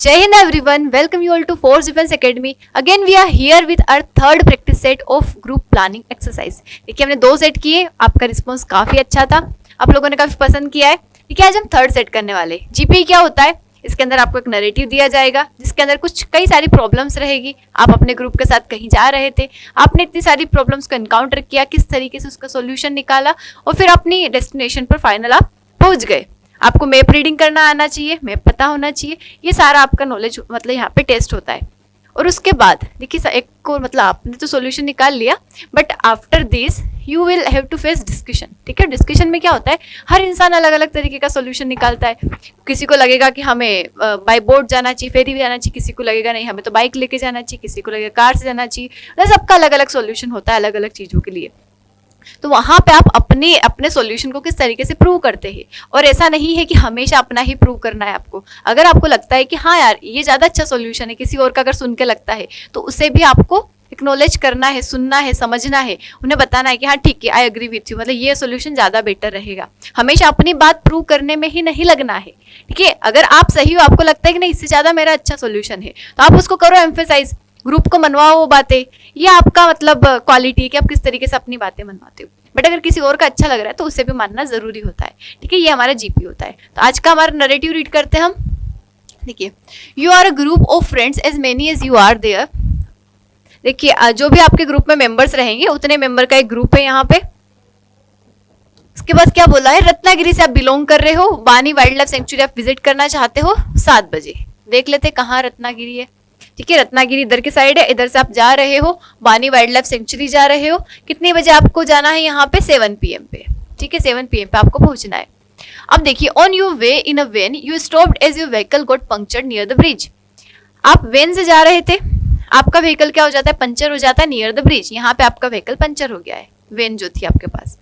Jai Hind everyone, welcome you all to Force Defense Academy. Again we are here with our third practice set of group planning exercise. देखिए हमने 2 set किए, आपका response काफी अच्छा था, आप लोगों ने काफी पसंद किया है. ठीक है, आज हम थर्ड सेट करने वाले. जीपी क्या होता है? इसके अंदर आपको एक नैरेटिव दिया जाएगा जिसके अंदर कई सारी प्रॉब्लम्स रहेगी. आप अपने ग्रुप के साथ कहीं जा रहे थे, आपने इतनी सारी प्रॉब्लम्स को एनकाउंटर किया, किस तरीके से उसका सोल्यूशन निकाला और फिर अपनी डेस्टिनेशन पर फाइनल आप पहुंच गए. आपको मैप रीडिंग करना आना चाहिए, मैप पता होना चाहिए, ये सारा आपका नॉलेज मतलब यहाँ पे टेस्ट होता है. और उसके बाद देखिए एक को मतलब आपने तो सॉल्यूशन निकाल लिया, but after this you will have to face discussion. ठीक है, डिस्कशन में क्या होता है, हर इंसान अलग अलग तरीके का सॉल्यूशन निकालता है. किसी को लगेगा कि हमें बाय बोट जाना चाहिए, फेरी भी जाना चाहिए, किसी को लगेगा नहीं हमें तो बाइक लेके जाना चाहिए, किसी को लगेगा कार से जाना चाहिए. मतलब सबका अलग अलग सॉल्यूशन होता है अलग अलग चीज़ों के लिए. तो वहां पे आप अपने सॉल्यूशन को किस तरीके से प्रूव करते हैं. और ऐसा नहीं है कि हमेशा अपना ही प्रूव करना है आपको. अगर आपको लगता है कि हाँ यार ये ज़्यादा अच्छा सॉल्यूशन है, किसी और का अगर सुन के लगता है तो उसे भी आपको एक्नॉलेज करना है, सुनना है, समझना है, उन्हें बताना है कि हाँ ठीक है, आई एग्री विथ यू, मतलब ये सॉल्यूशन ज़्यादा बेटर रहेगा. हमेशा अपनी बात प्रूव करने में ही नहीं लगना है. ठीक है, अगर आप सही हो, आपको लगता है कि नहीं इससे ज़्यादा मेरा अच्छा सॉल्यूशन है, तो आप उसको करो एम्फेसाइज, ग्रुप को मनवाओ वो बातें. ये आपका मतलब क्वालिटी है कि आप किस तरीके से अपनी बातें मनवाते हो. बट अगर किसी और का अच्छा लग रहा है तो उसे भी मानना जरूरी होता है. ठीक है, ये हमारा जीपी होता है. तो आज का हमारा नरेटिव रीड करते हैं हम. देखिए, you are a group of friends as many as you are there. देखिए जो भी आपके ग्रुप में मेंबर्स रहेंगे उतने मेंबर का एक ग्रुप है यहाँ पे. उसके बाद क्या बोला है, रत्नागिरी से आप बिलोंग कर रहे हो, बानी वाइल्ड लाइफ सेंचुरी आप विजिट करना चाहते हो 7 बजे. देख लेते कहाँ रत्नागिरी है. ठीक है, रत्नागिरी इधर की साइड है, इधर से आप जा रहे हो, बानी वाइल्ड लाइफ सेंचुरी जा रहे हो. कितने बजे आपको जाना है यहाँ पे? 7 PM पे. ठीक है, 7 PM पे आपको पहुंचना है. अब देखिए, on your way in a when you stopped as your vehicle got punctured near the bridge. आप वेन से जा रहे थे, आपका व्हीकल क्या हो जाता है? पंचर हो जाता है नियर द ब्रिज. यहाँ पे आपका व्हीकल पंचर हो गया है, वेन जो थी आपके पास.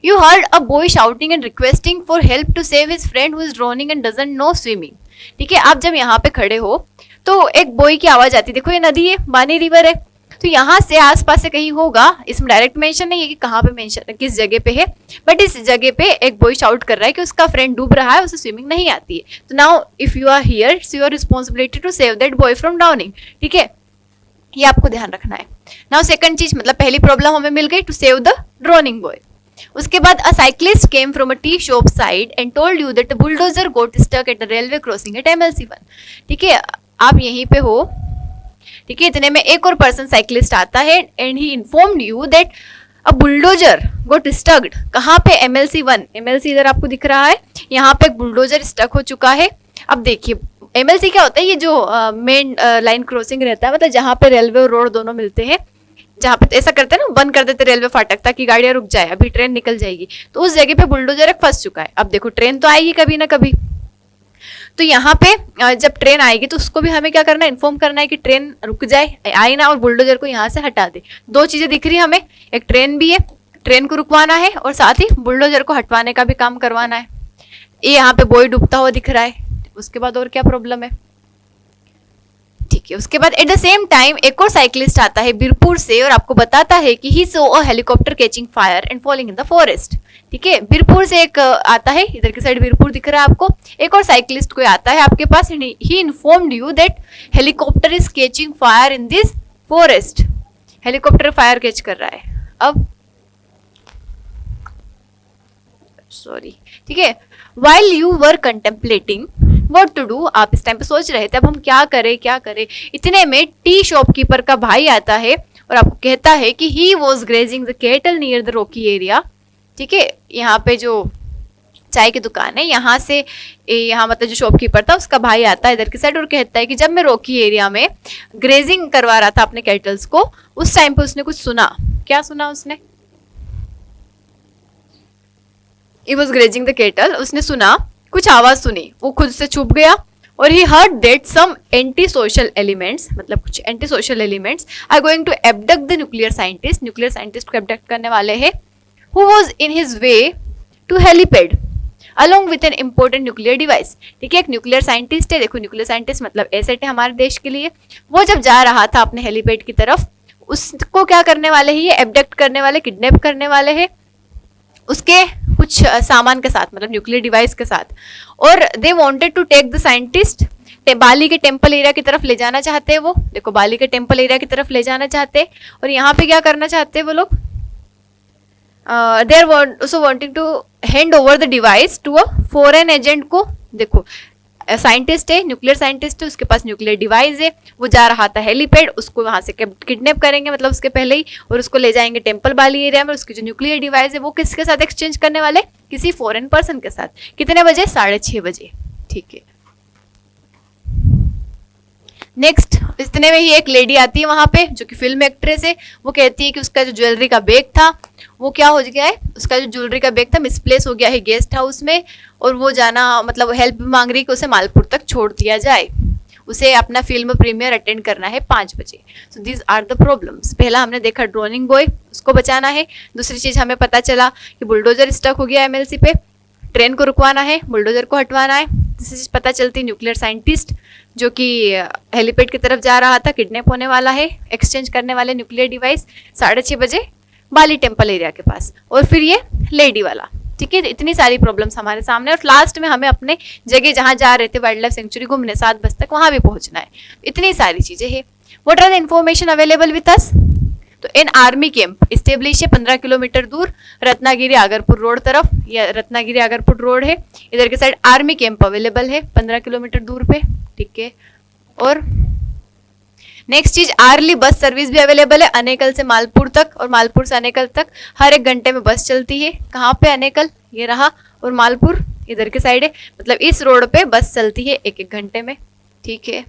You heard a boy shouting and requesting for help to save his friend who is drowning and doesn't know swimming. ठीक है, आप जब यहाँ पे खड़े हो तो एक बॉय की आवाज आती है. देखो ये नदी है, बानी रिवर है, तो यहाँ से आसपास से कहीं होगा. इसमें डायरेक्ट मेंशन नहीं है कि कहाँ पे मेंशन किस जगह पे है, बट इस जगह पे एक बॉय शाउट कर रहा है कि उसका फ्रेंड डूब रहा है, उसे स्विमिंग नहीं आती है. तो now if you are here so your responsibility to save that boy from drowning. ठीक है, ये आपको ध्यान रखना है. नाउ सेकंड चीज, मतलब पहली प्रॉब्लम हमें मिल गई, to save the drowning boy. उसके बाद a cyclist came from a tea shop side and told you that bulldozer got stuck at the railway crossing at MLC1. ठीक है, आप यहीं पे हो. ठीक है, इतने में एक और पर्सन साइक्लिस्ट आता है and he informed you that a bulldozer got stucked. कहाँ पे? MLC1. MLC इधर आपको दिख रहा है, यहाँ पे एक बुलडोजर स्टक हो चुका है. अब देखिए MLC क्या होता है, ये जो मेन लाइन क्रॉसिंग रहता है, मतलब जहाँ पे रेलवे और रोड दोनों मिलते हैं, जहाँ पे ऐसा करते हैं ना, बंद कर देते रेलवे फाटक ताकि गाड़ियाँ रुक जाए, अभी ट्रेन निकल जाएगी, तो उस जगह पे बुलडोजर एक फंस चुका है. अब देखो ट्रेन तो आएगी कभी ना कभी, तो यहाँ पे जब ट्रेन आएगी तो उसको भी हमें क्या करना है, इन्फॉर्म करना है कि ट्रेन रुक जाए, आए ना, और बुलडोजर को यहाँ से हटा दे. 2 चीजें दिख रही है हमें, एक ट्रेन भी है, ट्रेन को रुकवाना है, और साथ ही बुलडोजर को हटवाने का भी काम करवाना है. ये यहाँ पे बॉय डूबता हुआ दिख रहा है. उसके बाद और क्या प्रॉब्लम है? ठीक है, उसके बाद एट द सेम टाइम एक और साइक्लिस्ट आता है बीरपुर से और आपको बताता है कि he saw a helicopter catching fire and falling in the forest. ठीक है, बीरपुर से एक आता है, इधर की साइड बीरपुर दिख रहा है आपको. एक और साइक्लिस्ट कोई आता है आपके पास, he informed you that helicopter is catching fire in this forest. Helicopter fire catch कर रहा है. अब सॉरी, ठीक है, while you were contemplating what to do, आप इस टाइम पे सोच रहे थे अब हम क्या करें. इतने में टी शॉपकीपर का भाई आता है और आपको कहता है कि he was grazing the cattle near the Rocky area. ठीक है, यहाँ पे जो चाय की दुकान है, यहाँ से यहाँ मतलब जो शॉपकीपर था उसका भाई आता है इधर की साइड और कहता है कि जब मैं रॉकी एरिया में ग्रेजिंग करवा रहा था अपने कैटल्स को, उस टाइम पे उसने कुछ सुना. क्या सुना उसने? He was grazing the cattle, उसने सुना, कुछ आवाज सुनी, वो खुद से छुप गया और he heard that some anti social elements, मतलब कुछ anti social elements are going to abduct the nuclear scientist. Nuclear scientist को एबडक्ट करने वाले हैं, who was in his way to helipad along with an important nuclear device. ठीक है, एक nuclear scientist है, देखो न्यूक्लियर साइंटिस्ट मतलब एसेट है हमारे देश के लिए. वो जब जा रहा था अपने हेलीपैड की तरफ, उसको क्या करने वाले हैं, ये एबडक्ट करने वाले, किडनैप करने वाले हैं उसके कुछ सामान के साथ, मतलब न्यूक्लियर डिवाइस के साथ. और they wanted to take the scientist Bali के टेम्पल एरिया की तरफ ले जाना चाहते हैं। वो देखो बाली के टेम्पल एरिया की तरफ ले जाना चाहते हैं, और यहाँ पे क्या करना चाहते हैं वो लोग, they are also wanting to hand over the device to a foreign agent को। देखो साइंटिस्ट है, न्यूक्लियर साइंटिस्ट है, उसके पास न्यूक्लियर डिवाइस है, वो जा रहा था हेलीपैड, उसको वहां से किडनैप करेंगे मतलब उसके पहले ही, और उसको ले जाएंगे टेम्पल बाली एरिया में। उसकी जो न्यूक्लियर डिवाइस है वो किसके साथ एक्सचेंज करने वाले, किसी फॉरेन पर्सन के साथ। कितने बजे, 6:30 बजे। ठीक है, नेक्स्ट इतने में ही एक लेडी आती है वहां पे जो कि फिल्म एक्ट्रेस है। वो कहती है कि उसका जो ज्वेलरी का बैग था वो क्या हो गया है, उसका जो ज्वेलरी का बैग था मिसप्लेस हो गया है गेस्ट हाउस में, और वो जाना मतलब हेल्प मांग रही कि उसे मालपुर तक छोड़ दिया जाए। उसे अपना फिल्म प्रीमियर अटेंड करना है 5 बजे। So these are the problems. पहला हमने देखा ड्रोनिंग बॉय, उसको बचाना है। दूसरी चीज हमें पता चला कि बुलडोजर स्टक हो गया एमएलसी पे, ट्रेन को रुकवाना है, बुलडोजर को हटवाना है। तीसरी चीज पता चलती न्यूक्लियर साइंटिस्ट जो कि हेलीपैड की तरफ जा रहा था, किडनैप होने वाला है, एक्सचेंज करने वाले न्यूक्लियर डिवाइस 6:30 बजे बाली टेम्पल एरिया के पास, और फिर ये लेडी वाला। ठीक है, इतनी सारी प्रॉब्लम्स हमारे सामने, और लास्ट में हमें अपने जगह जहां जा रहे थे वाइल्ड लाइफ सेंचुरी घूमने 7 बजे तक, वहां भी पहुंचना है। इतनी सारी चीजें हैं। What are the information available with us? तो इन आर्मी कैंप इस्टेब्लिश है 15 किलोमीटर दूर रत्नागिरी आगरपुर रोड तरफ, या रत्नागिरी आगरपुर रोड है इधर के साइड आर्मी कैंप अवेलेबल है 15 किलोमीटर दूर पे। ठीक है, और नेक्स्ट चीज आर्ली बस सर्विस भी अवेलेबल है अनेकल से मालपुर तक, और मालपुर से अनेकल तक हर 1 घंटे में बस चलती है। कहाँ पे, अनेकल ये रहा, और मालपुर इधर के साइड है, मतलब इस रोड पे बस चलती है 1-1 घंटे में। ठीक है,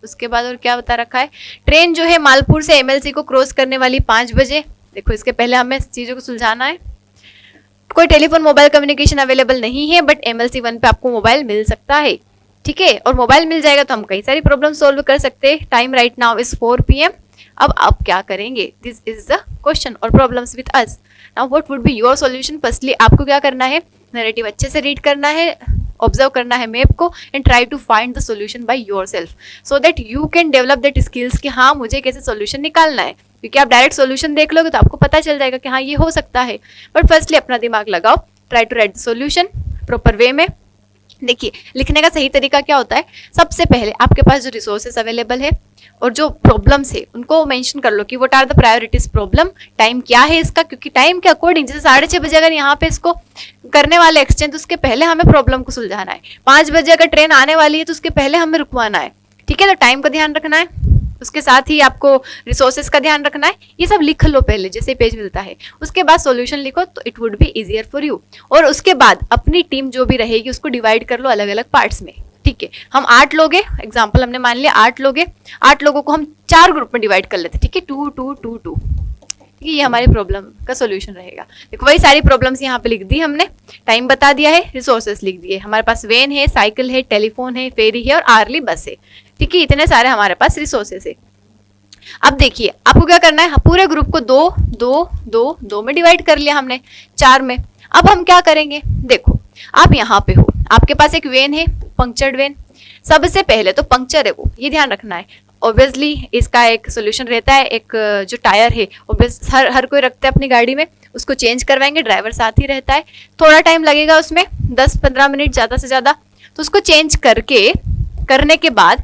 उसके बाद और क्या बता रखा है, ट्रेन जो है मालपुर से एमएलसी को क्रॉस करने वाली 5 बजे। देखो इसके पहले हमें चीजों को सुलझाना है। कोई टेलीफोन मोबाइल कम्युनिकेशन अवेलेबल नहीं है, बट एमएलसी 1 पे आपको मोबाइल मिल सकता है। ठीक है, और मोबाइल मिल जाएगा तो हम कई सारी प्रॉब्लम सोल्व कर सकते हैं। Time right now is 4 PM। अब आप क्या करेंगे, दिस इज द क्वेश्चन और problems with us. Now what would be your solution? Firstly आपको क्या करना है, नैरेटिव अच्छे से रीड करना है, ऑब्जर्व करना है मैप को, and try to find the solution by yourself, so that you can develop that skills कि हाँ मुझे कैसे सॉल्यूशन निकालना है। क्योंकि आप डायरेक्ट सॉल्यूशन देख लोगे तो आपको पता चल जाएगा कि हाँ ये हो सकता है, बट फर्स्टली अपना दिमाग लगाओ, try to write the solution proper way में। देखिए लिखने का सही तरीका क्या होता है, सबसे पहले आपके पास जो रिसोर्सेज अवेलेबल है और जो प्रॉब्लम्स है उनको मेंशन कर लो कि what are the priorities problem, time क्या है इसका, क्योंकि टाइम के अकॉर्डिंग जैसे 6:30 बजे अगर यहाँ पे इसको करने वाले एक्सचेंज तो उसके पहले हमें प्रॉब्लम को सुलझाना है। 5 बजे अगर ट्रेन आने वाली है तो उसके पहले हमें रुकवाना है। ठीक है, तो टाइम का ध्यान रखना है, उसके साथ ही आपको रिसोर्सेज का ध्यान रखना है। ये सब लिख लो पहले जैसे पेज मिलता है, उसके बाद सॉल्यूशन लिखो तो it would be easier for you. और उसके बाद अपनी टीम जो भी रहेगी उसको डिवाइड कर लो अलग अलग पार्ट्स में। ठीक है, हम 8 लोग हैं, एग्जाम्पल हमने मान लिया 8 लोग हैं, 8 लोगों को हम 4 ग्रुप में डिवाइड कर लेते हैं। ठीक है, 2 2 2 2। ये हमारी प्रॉब्लम का सॉल्यूशन रहेगा। देखो वही सारी प्रॉब्लम्स यहाँ पे लिख दी हमने, टाइम बता दिया है, रिसोर्सेज लिख दिए, हमारे पास वेन है, साइकिल है, टेलीफोन है, फेरी है और आर्ली बस है। ठीक है, इतने सारे हमारे पास रिसोर्सेज है। अब देखिए आपको क्या करना है, पूरे ग्रुप को 2 2 2 2 में डिवाइड कर लिया हमने, 4 में। अब हम क्या करेंगे, देखो आप यहाँ पे हो, आपके पास एक वेन है, पंक्चर्ड वेन। सबसे पहले तो पंक्चर है वो, ये ध्यान रखना है। ऑब्वियसली इसका एक सोल्यूशन रहता है, एक जो टायर है ऑब्वियस हर कोई रखता है अपनी गाड़ी में, उसको चेंज करवाएंगे, ड्राइवर साथ ही रहता है, थोड़ा टाइम लगेगा उसमें 10-15 मिनट ज़्यादा से ज़्यादा। तो उसको चेंज करने के बाद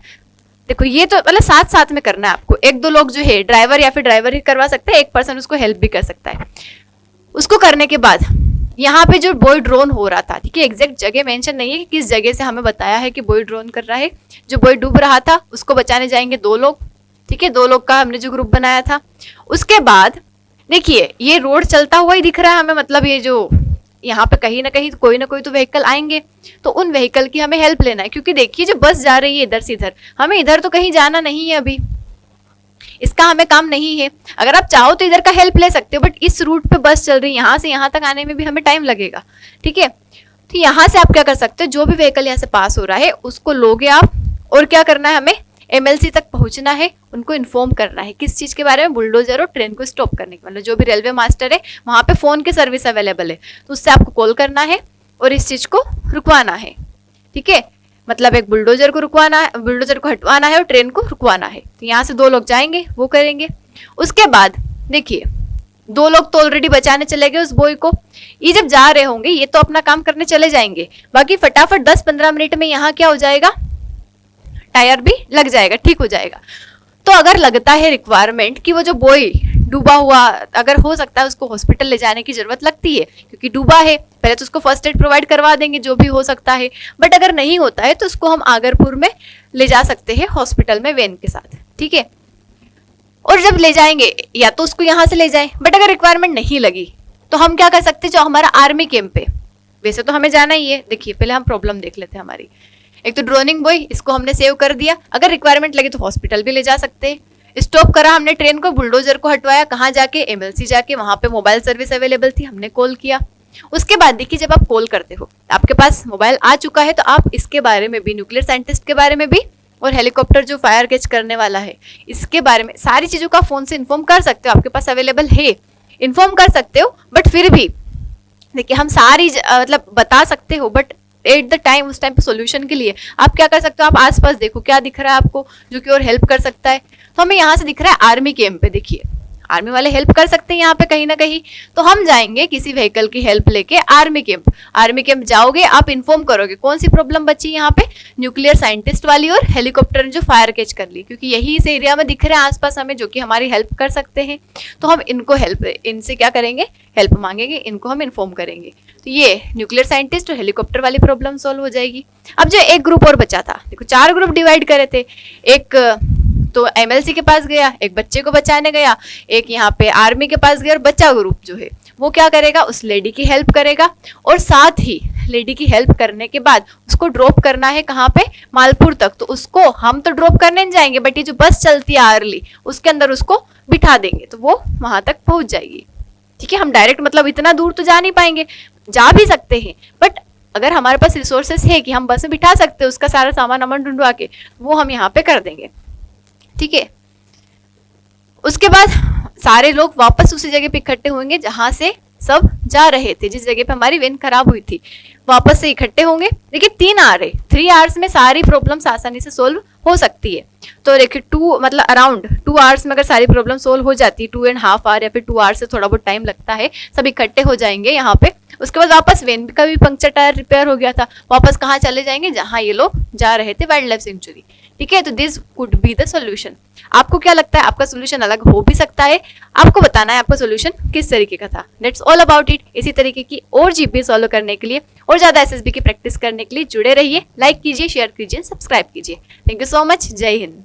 देखो ये तो मतलब साथ साथ में करना है आपको। 1-2 लोग जो है ड्राइवर या फिर ड्राइवर ही करवा सकते हैं, एक पर्सन उसको हेल्प भी कर सकता है। उसको करने के बाद यहाँ पे जो बॉय ड्रोन हो रहा था, ठीक है, एग्जैक्ट जगह मेंशन नहीं है कि किस जगह से हमें बताया है कि बॉय ड्रोन कर रहा है, जो बॉय डूब रहा था उसको बचाने जाएंगे 2 लोग। ठीक है, 2 लोग का हमने जो ग्रुप बनाया था। उसके बाद देखिए ये रोड चलता हुआ ही दिख रहा है हमें, मतलब ये जो यहाँ पे कहीं ना कहीं कोई ना कोई तो व्हीकल आएंगे, तो उन व्हीकल की हमें हेल्प लेना है। क्योंकि देखिए जो बस जा रही है इधर से इधर, हमें इधर तो कहीं जाना नहीं है अभी, इसका हमें काम नहीं है। अगर आप चाहो तो इधर का हेल्प ले सकते हो, बट इस रूट पे बस चल रही है, यहाँ से यहाँ तक आने में भी हमें टाइम लगेगा। ठीक है, तो यहाँ से आप क्या कर सकते हो, जो भी व्हीकल यहाँ से पास हो रहा है उसको लोगे आप, और क्या करना है, हमें एमएलसी तक पहुंचना है, उनको इन्फॉर्म करना है किस चीज के बारे में, बुलडोजर और ट्रेन को स्टॉप करने के, मतलब जो भी रेलवे मास्टर है वहां पे फोन की सर्विस अवेलेबल है, तो उससे आपको कॉल करना है और इस चीज को रुकवाना है। ठीक है, मतलब एक बुलडोजर को रुकवाना है, बुलडोजर को हटवाना है और ट्रेन को रुकवाना है। तो यहाँ से 2 लोग जाएंगे, वो करेंगे। उसके बाद देखिए 2 लोग तो ऑलरेडी बचाने चले गए उस बॉय को, ये जब जा रहे होंगे ये तो अपना काम करने चले जाएंगे, बाकी फटाफट 10-15 मिनट में यहाँ क्या हो जाएगा, टायर भी लग जाएगा, ठीक हो जाएगा। तो अगर लगता है रिक्वायरमेंट कि वो जो बॉय डूबा हुआ, अगर हो सकता है उसको हॉस्पिटल ले जाने की जरूरत लगती है क्योंकि डूबा है, पहले तो उसको फर्स्ट एड प्रोवाइड करवा देंगे जो भी हो सकता है, बट अगर नहीं होता है तो उसको हम आगरपुर में ले जा सकते हैं हॉस्पिटल में वैन के साथ, ठीक है। और जब ले जाएंगे या तो उसको यहाँ से ले जाए, बट अगर रिक्वायरमेंट नहीं लगी तो हम क्या कर सकते हैं, जो हमारा आर्मी कैंप पे, वैसे तो हमें जाना ही है। देखिए पहले हम प्रॉब्लम देख लेते हैं हमारी। एक तो ड्रोनिंग बॉय, इसको हमने सेव कर दिया, अगर रिक्वायरमेंट लगी तो हॉस्पिटल भी ले जा सकते हैं। स्टॉप करा हमने ट्रेन को, बुलडोजर को हटवाया, कहाँ जाके, एमएलसी जाके, वहां पे मोबाइल सर्विस अवेलेबल थी, हमने कॉल किया। उसके बाद देखिए जब आप कॉल करते हो, आपके पास मोबाइल आ चुका है, तो आप इसके बारे में भी, न्यूक्लियर साइंटिस्ट के बारे में भी, और हेलीकॉप्टर जो फायर कैच करने वाला है इसके बारे में सारी चीजों का फोन से इन्फॉर्म कर सकते हो, आपके पास अवेलेबल है, इन्फॉर्म कर सकते हो। बट फिर भी देखिए हम सारी मतलब बता सकते हो, बट एट द टाइम, उस टाइम पे सोल्यूशन के लिए आप क्या कर सकते हो, आप आसपास देखो क्या दिख रहा है आपको जो कि और हेल्प कर सकता है। तो हमें यहाँ से दिख रहा है आर्मी कैंप पे, देखिए आर्मी वाले हेल्प कर सकते हैं यहाँ पे कहीं ना कहीं। तो हम जाएंगे किसी व्हीकल की हेल्प लेके आर्मी कैंप। आर्मी कैंप जाओगे, आप इन्फॉर्म करोगे कौन सी प्रॉब्लम बची यहाँ पे, न्यूक्लियर साइंटिस्ट वाली और हेलीकॉप्टर ने जो फायर कैच कर ली, क्योंकि यही इस एरिया में दिख रहे हैं आसपास हमें जो कि हमारी हेल्प कर सकते हैं। तो हम इनको हेल्प, इनसे क्या करेंगे, हेल्प मांगेंगे, इनको हम इन्फॉर्म करेंगे। तो ये न्यूक्लियर साइंटिस्ट और हेलीकॉप्टर वाली प्रॉब्लम सॉल्व हो जाएगी। अब जो एक ग्रुप और बचा था, देखो 4 ग्रुप डिवाइड करे थे, एक तो एमएलसी के पास गया, एक बच्चे को बचाने गया, एक यहाँ पे आर्मी के पास गया, और बच्चा ग्रुप जो है वो क्या करेगा, उस लेडी की हेल्प करेगा। और साथ ही लेडी की हेल्प करने के बाद उसको ड्रॉप करना है कहाँ पे, मालपुर तक। तो उसको हम तो ड्रॉप करने नहीं जाएंगे, बट ये जो बस चलती है अर्ली उसके अंदर उसको बिठा देंगे, तो वो वहां तक पहुंच जाएगी, ठीक है। हम डायरेक्ट मतलब इतना दूर तो जा नहीं पाएंगे, जा भी सकते हैं, बट अगर हमारे पास रिसोर्सेस है कि हम बस में बिठा सकते हैं उसका सारा सामान अमन ढूंढवा के, वो हम यहाँ पे कर देंगे, ठीक है। उसके बाद सारे लोग वापस उसी जगह पे इकट्ठे होंगे जहां से सब जा रहे थे, जिस जगह पे हमारी वेन खराब हुई थी, वापस से इकट्ठे होंगे। देखिए 3 आवर है, 3 आवर्स में सारी प्रॉब्लम्स आसानी से सोल्व हो सकती है। तो देखिए 2 मतलब अराउंड 2 आवर्स में अगर सारी प्रॉब्लम सोल्व हो जाती है, 2.5 आवर या फिर 2 आवर्स से थोड़ा बहुत टाइम लगता है, सब इकट्ठे हो जाएंगे यहाँ पे। उसके बाद वापस वेन का भी पंक्चर टायर रिपेयर हो गया था, वापस कहाँ चले जाएंगे, जहाँ ये लोग जा रहे थे, वाइल्ड लाइफ सेंचुरी, ठीक है। तो this could be the solution. आपको क्या लगता है, आपका सोल्यूशन अलग हो भी सकता है, आपको बताना है आपका सोल्यूशन किस तरीके का था। That's all about it. इसी तरीके की और जीपी सॉल्व करने के लिए और ज्यादा एसएसबी की प्रैक्टिस करने के लिए जुड़े रहिए, लाइक कीजिए, शेयर कीजिए, सब्सक्राइब कीजिए। थैंक यू सो मच, जय हिंद।